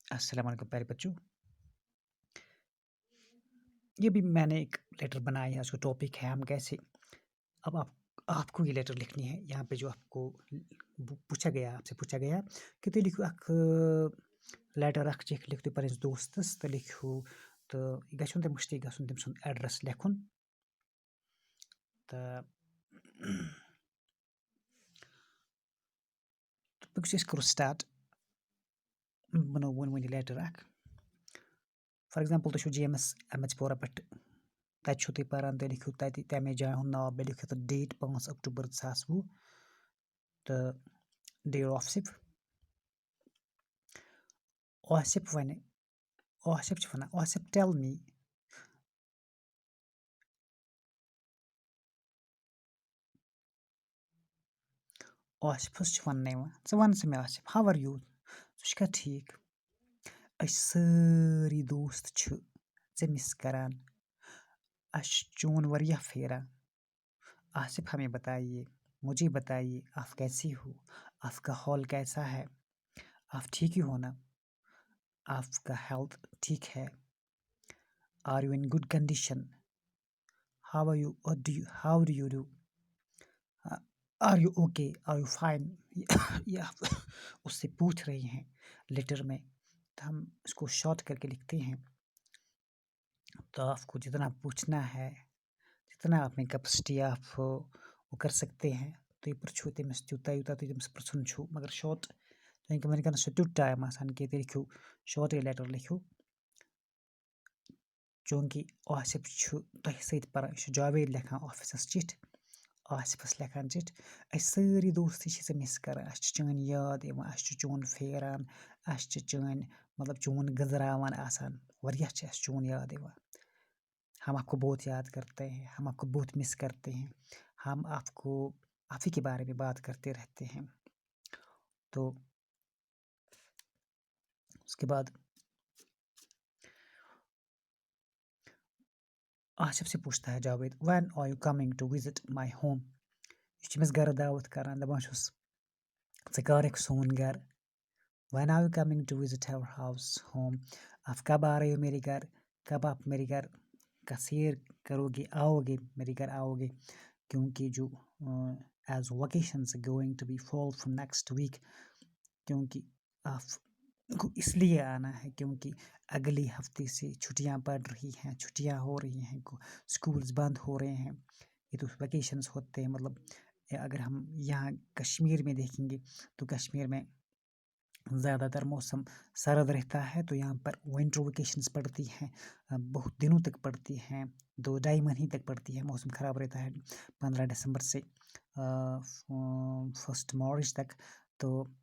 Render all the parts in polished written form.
अस्सलाम वालेकुम प्यारे बच्चों। ये भी मैंने एक लेटर बनाया है, उसका टॉपिक है हम कैसे। अब आपको ये लेटर लिखनी है। यहाँ पे जो आपको पूछा गया, आपसे पूछा गया कि तुम लिखो लेटर लिखो पन्नस दोस्तस तो लिखो तो गछुन तम मुश्ती गछुन तम सुन एड्रेस लेखुन तो बस अस करो स्टार्ट बनो वन लेटर फॉर एग्जांपल तुम GMS MH पोरा पे तु तुम पारान तो लिखो तमे जाय हुंद नाव बे लिखो तो डेट 5 अक्टूबर 2020 तो डियर Asif वन Asif tell me Asif's वन ژٕ وَن ژٕ مےٚ آصف how are you ژٕ چھُکھا ٹھیٖک أسۍ سٲری دوست چھِ ژےٚ مِس کران اَسہِ چھُ چون واریاہ پھیران आसिफ हमें बताइए मुझे बताइए आप कैसी हो आपका हाल कैसा है आप ठीक ही हो ना आपका हेल्थ ठीक है are you in good condition how are you how do you do are you okay are you fine ये आप उससे पूछ रही हैं लेटर में तो हम इसको शॉर्ट करके लिखते हैं तो आपको जितना पूछना है जितना आप में कैपेसिटी आप वो कर सकते हैं तो ये पृछो तमिस तूता यूता तमिस पृछुन छु मगर शॉर्ट तो मैंने कहना तुत टाइम आसान कि लिखो शॉर्ट ये लेटर लिखो चूंकि आसिफ तह सत पर जावेद लिखान ऑफिसस चिट आसिफस लिखान चिट सारी दोस्ती मिस कर चन याद चोन फेरान चन मतलब चोन गजरावान आसान वारिया चोन याद हम आपको बहुत याद करते हैं हम आपको बहुत मिस करते हैं हम आपको आप ही के बारे में बात करते रहते हैं तो उसके बाद आसिफ से पूछता है Javed when are you coming to visit my home यह घर दावत करान दपान चे कर सोन घर when are you coming to visit our house home आप कब आ रहे हो मेरे घर कब आप मेरे घर का सैर करोगे आओगे मेरे घर आओगे क्योंकि जो as vacations going to be fall from next week क्योंकि आपको इसलिए आना है क्योंकि अगले हफ्ते से छुट्टियां पड़ रही हैं छुट्टियां हो रही हैं स्कूल्स बंद हो रहे हैं ये तो वेकेशंस होते हैं मतलब अगर हम यहाँ कश्मीर में देखेंगे तो कश्मीर में ज़्यादातर मौसम सर्द रहता है तो यहाँ पर विंटर वेकेशंस पड़ती हैं बहुत दिनों तक पड़ती हैं 2-2.5 महीने तक पड़ती है मौसम ख़राब रहता है 15 दिसंबर से 1 मार्च तक तो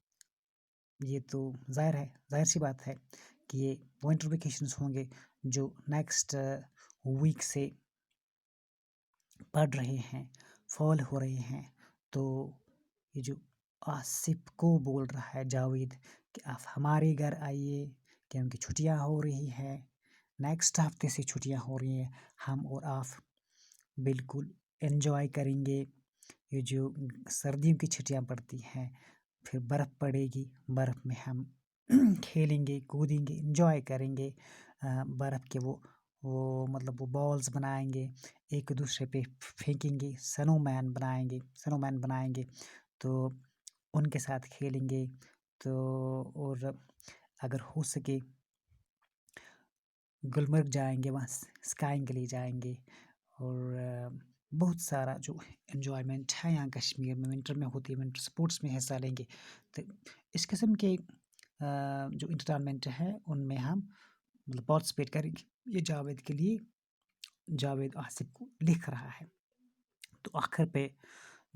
ये तो जाहिर सी बात है कि ये विंटर वेकेशंस होंगे जो नेक्स्ट वीक से पड़ रहे हैं फॉल हो रहे हैं तो ये जो आसिफ को बोल रहा है जावेद कि आप हमारे घर आइए क्योंकि छुट्टियां हो रही हैं नेक्स्ट हफ्ते से छुट्टियां हो रही हैं हम और आप बिल्कुल एंजॉय करेंगे ये जो सर्दियों की छुट्टियां पड़ती हैं फिर बर्फ़ पड़ेगी बर्फ़ में हम खेलेंगे कूदेंगे एंजॉय करेंगे बर्फ़ के वो मतलब वो बॉल्स बनाएंगे एक दूसरे पे फेंकेंगे स्नोमैन बनाएंगे तो उनके साथ खेलेंगे तो और अगर हो सके गुलमर्ग जाएंगे वहाँ स्काइंग के लिए जाएंगे और बहुत सारा जो एंजॉयमेंट है यहाँ कश्मीर में विंटर में होती है विंटर स्पोर्ट्स में हिस्सा लेंगे तो इस किस्म के जो इंटरटेनमेंट है उनमें हम मतलब पार्टिसिपेट करेंगे ये जावेद के लिए जावेद आसिफ को लिख रहा है तो आखिर पे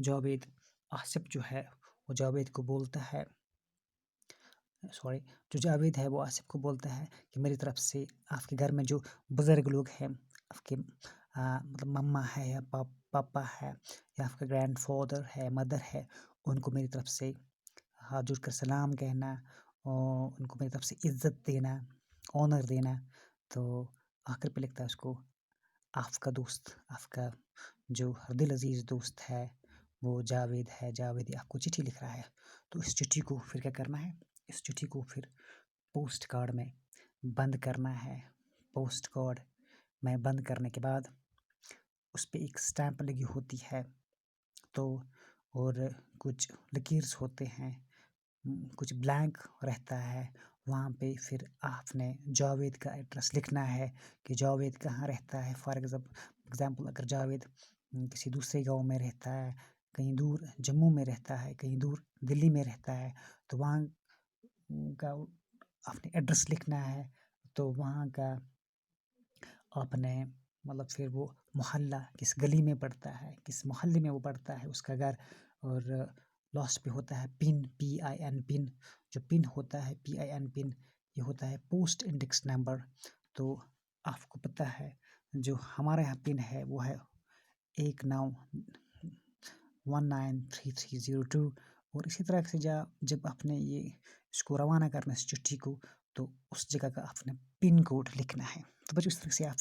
जावेद आसिफ जो है वो जावेद को बोलता है जो जावेद है वो आसिफ को बोलता है कि मेरी तरफ से आपके घर में जो बुज़ुर्ग लोग हैं आपके मतलब मम्मा है या पापा है या आपका ग्रैंडफादर है मदर है उनको मेरी तरफ से हाथ जोड़ कर सलाम कहना और उनको मेरी तरफ से इज़्ज़त देना ऑनर देना तो आखिर पे लिखता है उसको आपका दोस्त आपका जो दिल अजीज़ दोस्त है वो जावेद है जावेद आपको चिट्ठी लिख रहा है तो इस चिट्ठी को फिर क्या करना है इस चिट्ठी को फिर पोस्ट कार्ड में बंद करना है। पोस्ट कार्ड में बंद करने के बाद उस पे एक स्टैंप लगी होती है, तो और कुछ लकीर्स होते हैं, कुछ ब्लैंक रहता है। वहाँ पे फिर आपने जावेद का एड्रेस लिखना है कि जावेद कहाँ रहता है। फॉर एग्ज़ाम्पल अगर जावेद किसी दूसरे गाँव में रहता है, कहीं दूर जम्मू में रहता है, कहीं दूर दिल्ली में रहता है, तो वहाँ का आपने एड्रेस लिखना है। तो वहाँ का आपने मतलब फिर वो मोहल्ला किस गली में पड़ता है, किस मोहल्ले में वो पड़ता है उसका घर, और लास्ट पे होता है पिन, PIN पिन। जो पिन होता है PIN पिन, ये होता है पोस्ट इंडेक्स नंबर। तो आपको पता है जो हमारे यहाँ पिन है वो है 193302। और इसी तरह से जब आपने ये इसको रवाना करना है चिट्ठी को, तो उस जगह का आपने पिन कोड लिखना है। तो बच्चों इस तरह से आप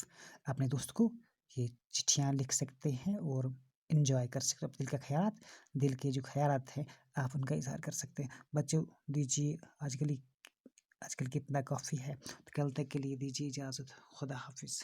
अपने दोस्त को ये चिट्ठियाँ लिख सकते हैं और इन्जॉय कर सकते हैं। दिल के जो ख्यालात हैं आप उनका इज़हार कर सकते हैं। बच्चों दीजिए आजकल कितना काफ़ी है, तो कल तक के लिए दीजिए इजाज़त। खुदा हाफिज़।